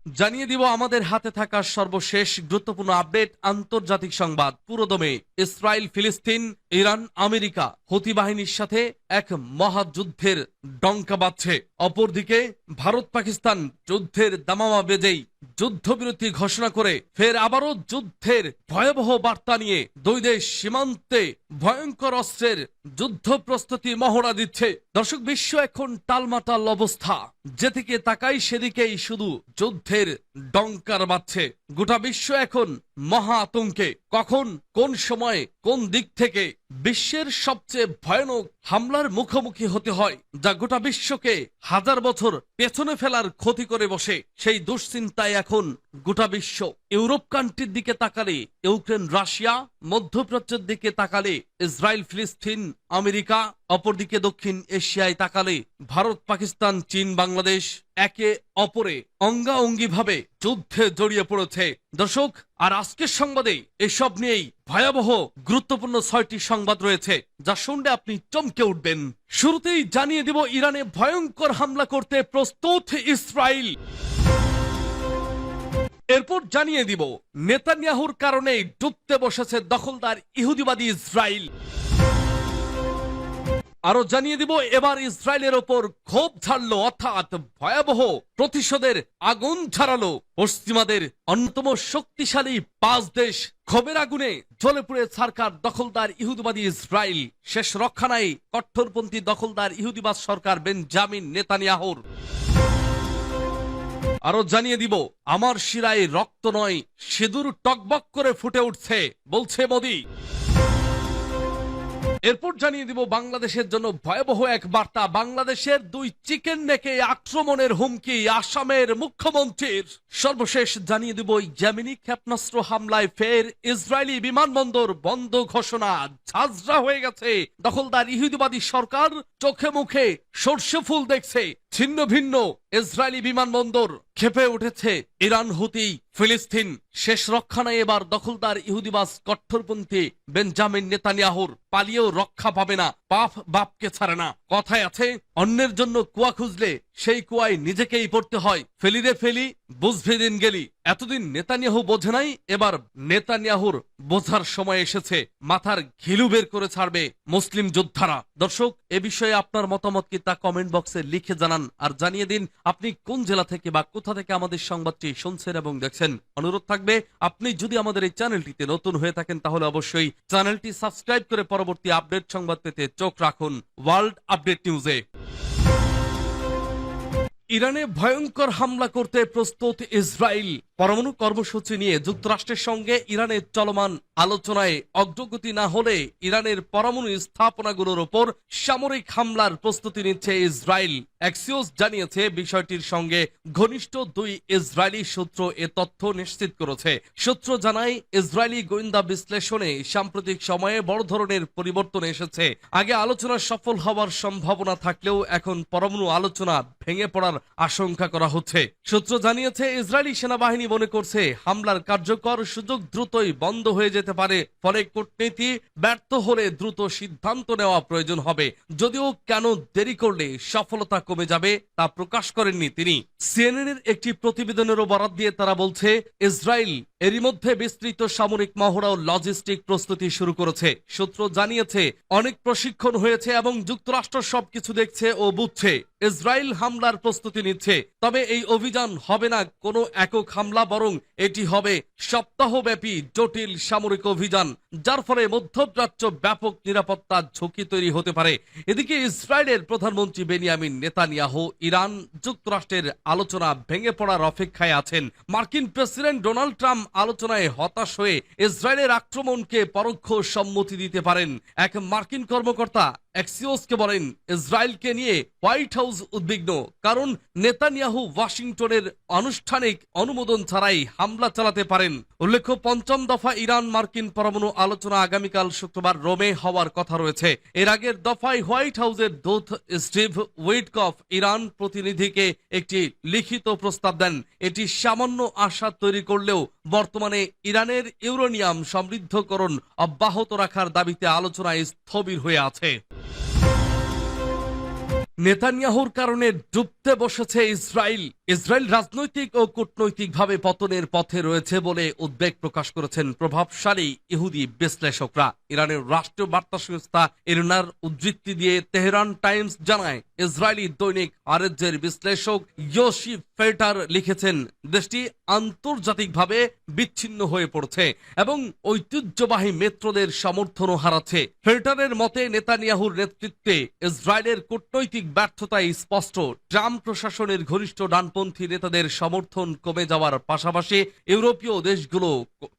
জানিয়ে দিব আমাদের হাতে থাকা সর্বশেষ গুরুত্বপূর্ণ আপডেট, আন্তর্জাতিক সংবাদ পুরোদমে। ইসরায়েল, ফিলিস্তিন, ইরান, আমেরিকা হুতি বাহিনীর সাথে এক মহাযুদ্ধের ডঙ্কা বাজছে। অপরদিকে ভারত পাকিস্তান যুদ্ধের দামামা বেজেই যুদ্ধবিরতি ঘোষণা করে ফের আবারও যুদ্ধের ভয়াবহ বার্তা নিয়ে দুই দেশ সীমান্তে ভয়ঙ্কর অস্ত্রের যুদ্ধ প্রস্তুতি মহড়া দিচ্ছে। দর্শক, বিশ্ব এখন টালমাটাল অবস্থা, যেদিকে তাকাই সেদিকেই শুধু যুদ্ধের ডঙ্কার বাজছে। গোটা বিশ্ব এখন মহা আতঙ্কে। কখন, কোন সময়, কোন দিক থেকে বিশ্বের সবচেয়ে ভয়ানক হামলার মুখোমুখি হতে হয়, যা গোটা বিশ্বকে হাজার বছর পেছনে ফেলার ক্ষতি করে বসে, সেই দুশ্চিন্তায় এখন গোটা বিশ্ব। ইউরোপ কান্ট্রির দিকে তাকালে ইউক্রেন, রাশিয়া, মধ্যপ্রাচ্যের দিকে তাকালে ইসরায়েল, ফিলিস্তিন, আমেরিকা, অপরদিকে দক্ষিণ এশিয়ায় তাকালে ভারত, পাকিস্তান, চীন, বাংলাদেশ একে অপরে অঙ্গাঅঙ্গিভাবে যুদ্ধে জড়িয়ে পড়েছে। দর্শক, আর আজকের সংবাদে এসব নিয়েই ভয়াবহ গুরুত্বপূর্ণ 6টি সংবাদ রয়েছে, যা শুনলে আপনি চমকে উঠবেন। শুরুতেই জানিয়ে দিব ইরানে ভয়ঙ্কর হামলা করতে প্রস্তুত ইসরায়েল। এরপর জানিয়ে দিব নেতানিয়াহুর কারণে ডুবতে বসেছে দখলদার ইহুদিবাদী ইসরায়েল। আরো জানিয়ে দিব এবার ইসরায়েলের ওপর ক্ষোভ ঝাড়লো, অর্থাৎ ভয়াবহ প্রতিশোধের আগুন ঝরালো পশ্চিমাদের অন্যতম শক্তিশালী 5 দেশ। ক্ষোভের আগুনে জ্বলে পুড়ে ছারখার দখলদার ইহুদিবাদী ইসরায়েল। শেষ রক্ষা নাই কট্টরপন্থী দখলদার ইহুদিবাদ সরকার বেঞ্জামিন নেতানিয়াহুর। আরো জানিয়ে দিব আমার শিরায় রক্ত নয়, সিঁদুর টকবক করে ফুটে উঠছে, বলছে মোদি। এরপর জানিয়ে দিব বাংলাদেশের জন্য ভয়াবহ এক বার্তা। বাংলাদেশের 2 চিকেন নেকে আক্রমণের হুমকি আসামের মুখ্যমন্ত্রীর। সর্বশেষ জানিয়ে দিব ইয়েমেনি ক্ষেপণাস্ত্র হামলায় ফের ইসরায়েলি বিমানবন্দর বন্ধ ঘোষণা। ঝাঁঝরা হয়ে গেছে দখলদার ইহুদিবাদী সরকার, চোখে মুখে সর্ষে ফুল দেখছে। ছিন্ন ভিন্ন ইসরায়েলি বিমানবন্দর, ক্ষেপে উঠেছে ইরান, হুতি, ফিলিস্তিন। শেষ রক্ষা নাই এবার দখলদার ইহুদিবাজ কট্টরপন্থী বেঞ্জামিন নেতানিয়াহুর। পালিয়েও রক্ষা পাবে না, পাপ বাপকে ছাড়ে না। কথায় আছে, অন্যের জন্য কুয়া খুঁজলে সেই কুয়ায় নিজেকেই পড়তে হয়। ফেলিরে ফেলি, বুঝভি দিন গেলি। এতদিন নেতানিয়াহু বোঝে নাই, এবার নেতানিয়াহুর বোঝার সময় এসেছে। মাথার ঘিলু বের করে ছাড়বে মুসলিম যোদ্ধারা। দর্শক, এ বিষয়ে আপনার মতামত কি তা কমেন্ট বক্সে লিখে জানান, আর জানিয়ে দিন আপনি কোন জেলা থেকে বা কোথা থেকে আমাদের সংবাদটি শুনছেন এবং দেখছেন। অনুরোধ থাকবে, আপনি যদি আমাদের এই চ্যানেলটিতে নতুন হয়ে থাকেন তাহলে অবশ্যই চ্যানেলটি সাবস্ক্রাইব করে পরবর্তী আপডেট সংবাদ পেতে চোখ রাখুন ওয়ার্ল্ড আপডেট নিউজে। ইরানে ভয়ঙ্কর হামলা করতে প্রস্তুত ইসরায়েল। পরমাণু কর্মসূচি নিয়ে যুক্তরাষ্ট্রের সঙ্গে ইরানের চলমান আলোচনায় অগ্রগতি না হলে ইরানের পরমাণু স্থাপনাগুলোর ওপর সামরিক হামলার প্রস্তুতি নিচ্ছে ইসরায়েল। অ্যাক্সিওস জানিয়েছে বিষয়টির সঙ্গে ঘনিষ্ঠ 2 ইসরায়েলি সূত্র এ তথ্য নিশ্চিত করেছে। সূত্র জানায়, ইসরায়েলি গোয়েন্দা বিশ্লেষণে সাম্প্রতিক সময়ে বড় ধরনের পরিবর্তন এসেছে। আগে আলোচনা সফল হওয়ার সম্ভাবনা থাকলেও এখন পরমাণু আলোচনা ভেঙে পড়ার আশঙ্কা করা হচ্ছে। সূত্র জানিয়েছে, ইসরায়েলি সেনাবাহিনী মনে করছে হামলার কার্যকর সুযোগ দ্রুতই বন্ধ হয়ে যেতে পারে। ফলে কূটনীতি ব্যর্থ হলে দ্রুত সিদ্ধান্ত নেওয়া প্রয়োজন হবে। যদিও কেন দেরি করলে সফলতা কমে যাবে তা প্রকাশ করেননি তিনি। সিএনএনের একটি প্রতিবেদনেরও বরাত দিয়ে তারা বলছে, ইসরায়েল এরই মধ্যে বিস্তৃত সামরিক মহড়া ও লজিস্টিক প্রস্তুতি শুরু করেছে। সূত্র জানিয়েছে, অনেক প্রশিক্ষণ হয়েছে এবং যুক্তরাষ্ট্র সবকিছু দেখছে ও বুঝছে। ইসরায়েল হামলার প্রস্তুতি নিচ্ছে, তবে এই অভিযান হবে না কোনো একক হামলা, বরং এটি হবে সপ্তাহব্যাপী জটিল সামরিক অভিযান, যার ফলে মধ্যপ্রাচ্য ব্যাপক নিরাপত্তা ঝুঁকি তৈরি হতে পারে। এদিকে ইসরায়েলের প্রধানমন্ত্রী বেনিয়ামিন নেতানিয়াহু ইরান যুক্তরাষ্ট্রের আলোচনা ভেঙে পড়ার অপেক্ষায় আছেন। মার্কিন প্রেসিডেন্ট ডোনাল্ড ট্রাম্প আলোচনায় হতাশ হয়ে ইসরায়েলের আক্রমণকে পরোক্ষ সম্মতি দিতে পারেন। এক মার্কিন কর্মকর্তা অ্যাক্সিওসকে বলেন, ইসরায়েলকে নিয়ে হোয়াইট হাউস উদ্বিগ্ন, কারণ নেতানিয়াহু ওয়াশিংটনের আনুষ্ঠানিক অনুমোদন ছাড়াই হামলা চালাতে পারেন। উল্লেখ্য, 5ম দফা ইরান মার্কিন পরমাণু আলোচনা আগামীকাল শুক্রবার রোমে হওয়ার কথা রয়েছে। এর আগের দফায় হোয়াইট হাউসের দূত স্টিভ উইটকফ ইরান প্রতিনিধিকে একটি লিখিত প্রস্তাব দেন। এটি সামান্য আশা তৈরি করলেও বর্তমানে ইরানের ইউরেনিয়াম সমৃদ্ধকরণ অব্যাহত রাখার দাবিতে আলোচনায় স্থবির হয়ে আছে। নেতানিয়াহুর কারণে ডুবতে বসেছে ইসরায়েল। ইসরায়েল রাজনৈতিক ও কূটনৈতিকভাবে পতনের পথে রয়েছে বলে উদ্বেগ প্রকাশ করেছেন প্রভাবশালী ইহুদি বিশ্লেষকরা। ইরানের রাষ্ট্রীয় বার্তা সংস্থা ইরনার উদ্ধৃতি দিয়ে তেহরান টাইমস জানায়, ইসরায়েলি দৈনিক আরেজের বিশ্লেষক ইয়োশি ফেটার লিখেছেন, দেশটি আন্তর্জাতিকভাবে বিচ্ছিন্ন হয়ে পড়ছে এবং ঐতিহ্যবাহী মিত্রদের সমর্থনও হারাচ্ছে। ফেটারের মতে নেতানিয়াহুর নেতৃত্বে ইসরায়েলের কূটনৈতিক ব্যর্থতায় স্পষ্ট। ট্রাম্প প্রশাসনের ঘনিষ্ঠ ডানপন্থী নেতাদের সমর্থন কমে যাওয়ার পাশাপাশি ইউরোপীয় দেশগুলো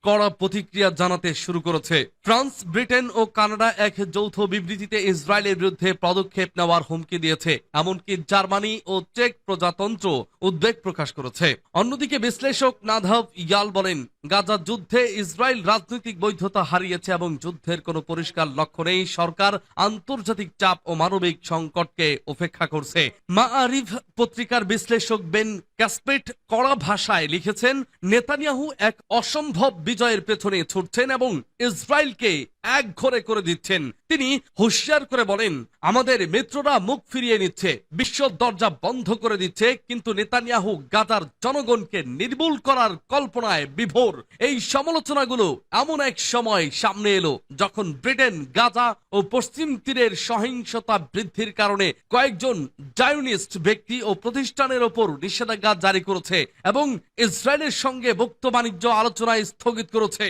কড়া প্রতিক্রিয়া জানাতে শুরু করেছে। ফ্রান্স, ব্রিটেন ও কানাডা এক যৌথ বিবৃতিতে ইসরায়েলের বিরুদ্ধে পদক্ষেপ নেওয়ার হুমকি দিয়েছে। এমনকি জার্মানি ও চেক প্রজাতন্ত্র উদ্বেগ প্রকাশ করেছে। অন্যদিকে বিশ্লেষক নাধাভ ইয়াল বলেন, গাজা যুদ্ধে ইসরায়েল রাজনৈতিক বৈধতা হারিয়েছে এবং যুদ্ধের কোনো পরিষ্কার লক্ষ্য নেই। সরকার আন্তর্জাতিক চাপ ও মানবিক সংকটকে উপেক্ষা করছে। মাআরিফ পত্রিকার বিশ্লেষক বেন ক্যাসপেট কড়া ভাষায় লিখেছেন, নেতানিয়াহু এক অসম্ভব বিজয়ের পেছনে ছুটছেন এবং ইসরায়েলকে একঘরে করে দিচ্ছেন। তিনি হুঁশিয়ার করে বলেন, আমাদের মিত্ররা মুখ ফিরিয়ে নিচ্ছে, বিশ্ব দরজা বন্ধ করে দিচ্ছে, কিন্তু নেতানিয়াহু গাজার জনগণকে নির্মূল করার কল্পনায় বিভোর। এই সমালোচনাগুলো এমন এক সময় সামনে এলো যখন ব্রিটেন গাজা ও পশ্চিম তীরের সহিংসতা বৃদ্ধির কারণে কয়েকজন জায়নিস্ট ব্যক্তি ও প্রতিষ্ঠানের ওপর নিষেধাজ্ঞা জারি করেছে এবং ইসরায়েলের সঙ্গে মুক্ত বাণিজ্য আলোচনায় স্থগিত করেছে।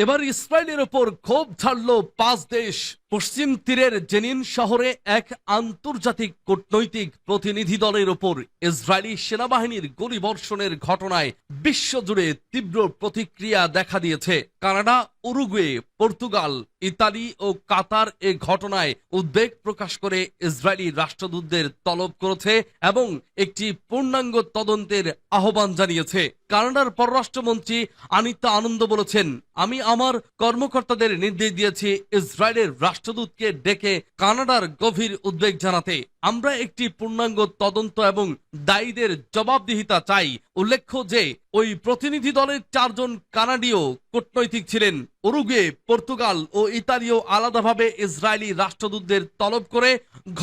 এবার ইসরায়েলের ওপর ক্ষোভ ঝাড়ল 5 দেশ। পশ্চিম তীরের জেনিন শহরে এক আন্তর্জাতিক কূটনৈতিক প্রতিনিধি দলের ওপর ইসরায়েলি সেনাবাহিনীর গুলিবর্ষণের ঘটনায় বিশ্বজুড়ে তীব্র প্রতিক্রিয়া দেখা দিয়েছে। কানাডা, উরুগুয়ে, পর্তুগাল, ইতালি ও কাতার এ ঘটনায় উদ্বেগ প্রকাশ করে ইসরায়েলি রাষ্ট্রদূতদের তলব করেছে এবং একটি পূর্ণাঙ্গ তদন্তের আহ্বান জানিয়েছে। কানাডার পররাষ্ট্রমন্ত্রী আনিতা আনন্দ বলেছেন, আমি আমার কর্মকর্তাদের নির্দেশ দিয়েছি ইসরায়েলের রাষ্ট্রদূতকে ডেকে কানাডার গভীর উদ্বেগ জানাতে। আমরা একটি পূর্ণাঙ্গ তদন্ত এবং দায়ীদের জবাবদিহিতা চাই। উল্লেখ্য যে ওই প্রতিনিধি দলের 4 জন কানাডীয় কূটনৈতিক ছিলেন। উরুগুয়ে, পর্তুগাল ও ইতালিও আলাদাভাবে ইসরায়েলি রাষ্ট্রদূতদের তলব করে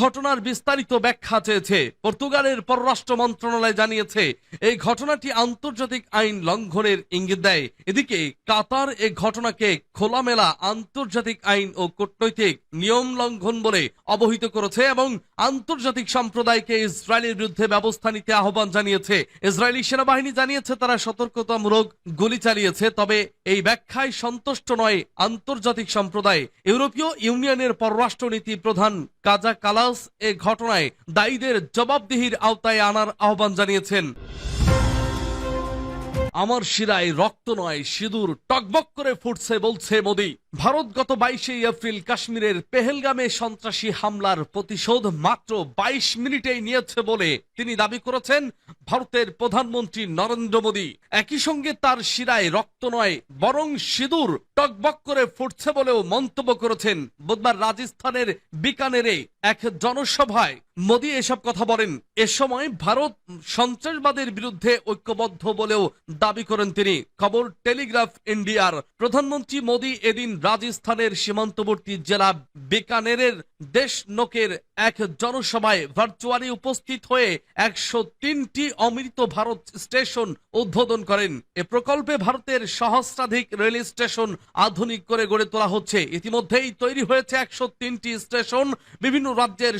ঘটনার বিস্তারিত ব্যাখ্যা চেয়েছে। পর্তুগালের পররাষ্ট্র মন্ত্রণালয় জানিয়েছে, এই ঘটনাটি আন্তর্জাতিক আইন লঙ্ঘনের ইঙ্গিত দেয়। এদিকে কাতার এ ঘটনাকে খোলামেলা আন্তর্জাতিক আইন ও কূটনৈতিক নিয়ম লঙ্ঘন বলে অবহিত করেছে এবং আন্তর্জাতিক সম্প্রদায়কে ইসরায়েলের বিরুদ্ধে ব্যবস্থা নিতে আহ্বান জানিয়েছে। ইসরায়েলি সেনাবাহিনী জানিয়েছে তারা সতর্কতামূলক গুলি চালিয়েছে, তবে এই ব্যাখ্যায় সন্তুষ্ট নয় আন্তর্জাতিক সম্প্রদায়। ইউরোপীয় ইউনিয়নের পররাষ্ট্রনীতি প্রধান কাজা কালাস এ ঘটনায় দায়ীদের জবাবদিহির আওতায় আনার আহ্বান জানিয়েছেন। আমার শিরায় রক্ত নয়, সিঁদুর টকবক করে ফুটছে বলছে মোদি। ভারত গত 22শে এপ্রিল কাশ্মীরের পেহেলগামে সন্ত্রাসী হামলার প্রতিশোধ মাত্র 22 মিনিটেই নিয়েছে বলে তিনি দাবি করেছেন ভারতের প্রধানমন্ত্রী নরেন্দ্র মোদী। একই সঙ্গে তার শিরায় রক্ত নয় বরং সিঁদুর টকবক করে ফুটছে বলেও মন্তব্য করেছেন। বুধবার রাজস্থানের বিকানেরে এক জনসভায় মোদী এসব কথা বলেন। এ সময় ভারত সন্ত্রাসবাদের বিরুদ্ধে ঐক্যবদ্ধ বলেও দাবি করেন তিনি। খবর টেলিগ্রাফ ইন্ডিয়ার। প্রধানমন্ত্রী মোদী এদিন রাজস্থানের সীমান্তবর্তী জেলা বিকানেরের দেশনোকের এক জনসভায় ভার্চুয়ালি উপস্থিত হয়ে 103টি অমৃত ভারত স্টেশন উদ্বোধন করেন। এ প্রকল্পে ভারতের সহস্রাধিক রেল স্টেশন আধুনিক করে গড়ে তোলা হচ্ছে। ইতিমধ্যেই তৈরি হয়েছে 103টি স্টেশন। বিভিন্ন রাজ্যের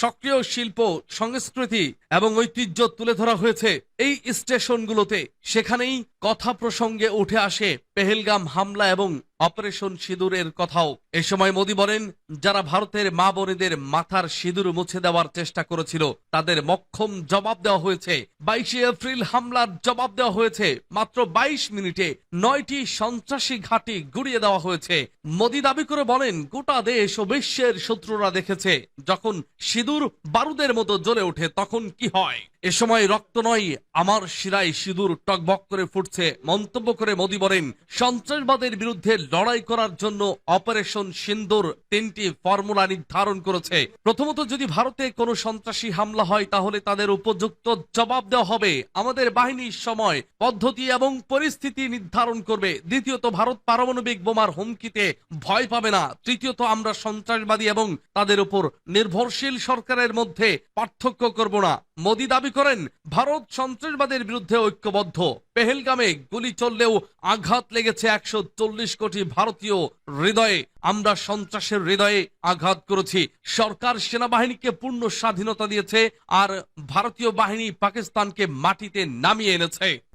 সক্রিয় শিল্প, সংস্কৃতি এবং ঐতিহ্য তুলে ধরা হয়েছে এই স্টেশনগুলোতে। সেখানেই কথা প্রসঙ্গে উঠে আসে পেহেলগাম হামলা এবং অপারেশন সিঁদুরের কথাও। এ সময় মোদী বলেন, যারা ভারতের মা বোনেদের মাথার সিঁদুর মুছে দেওয়ার চেষ্টা করেছিল তাদের মক্ষম জবাব দেওয়া হয়েছে। 22শে এপ্রিল হামলার জবাব দেওয়া হয়েছে। মাত্র 22 মিনিটে 9টি সন্ত্রাসী ঘাঁটি গুড়িয়ে দেওয়া হয়েছে। মোদী দাবি করে বলেন, গোটা দেশ ও বিশ্বের শত্রুরা দেখেছে যখন সিঁদুর বারুদের মতো জ্বলে ওঠে তখন কি হয়। এ সময় রক্ত নয়, আমার শিরায় সিঁদুর টকবক করে ফুটছে মন্তব্য করে মোদী বলেন, সন্ত্রাসবাদের বিরুদ্ধে লড়াই করার জন্য অপারেশন সিন্দুর 3টি ফর্মুলা নির্ধারণ করেছে। প্রথমত, যদি ভারতে কোনো সন্ত্রাসী হামলা হয় তাহলে তাদের উপযুক্ত জবাব দেওয়া হবে। আমাদের বাহিনী সময়, পদ্ধতি এবং পরিস্থিতি নির্ধারণ করবে। দ্বিতীয়ত, ভারত পারমাণবিক বোমার হুমকিতে ভয় পাবে না। তৃতীয়ত, আমরা সন্ত্রাসবাদী এবং তাদের উপর নির্ভরশীল সরকারের মধ্যে পার্থক্য করব না। মোদি দাবি করেন, ভারত সন্ত্রাসবাদের বিরুদ্ধে ঐক্যবদ্ধ। পেহেলগামে গুলি চললেও আঘাত লেগেছে 140 কোটি ভারতীয় হৃদয়ে। আমরা সন্ত্রাসের হৃদয়ে আঘাত করেছি। সরকার সেনাবাহিনীকে পূর্ণ স্বাধীনতা দিয়েছে, আর ভারতীয় বাহিনী পাকিস্তানকে মাটিতে নামিয়ে এনেছে।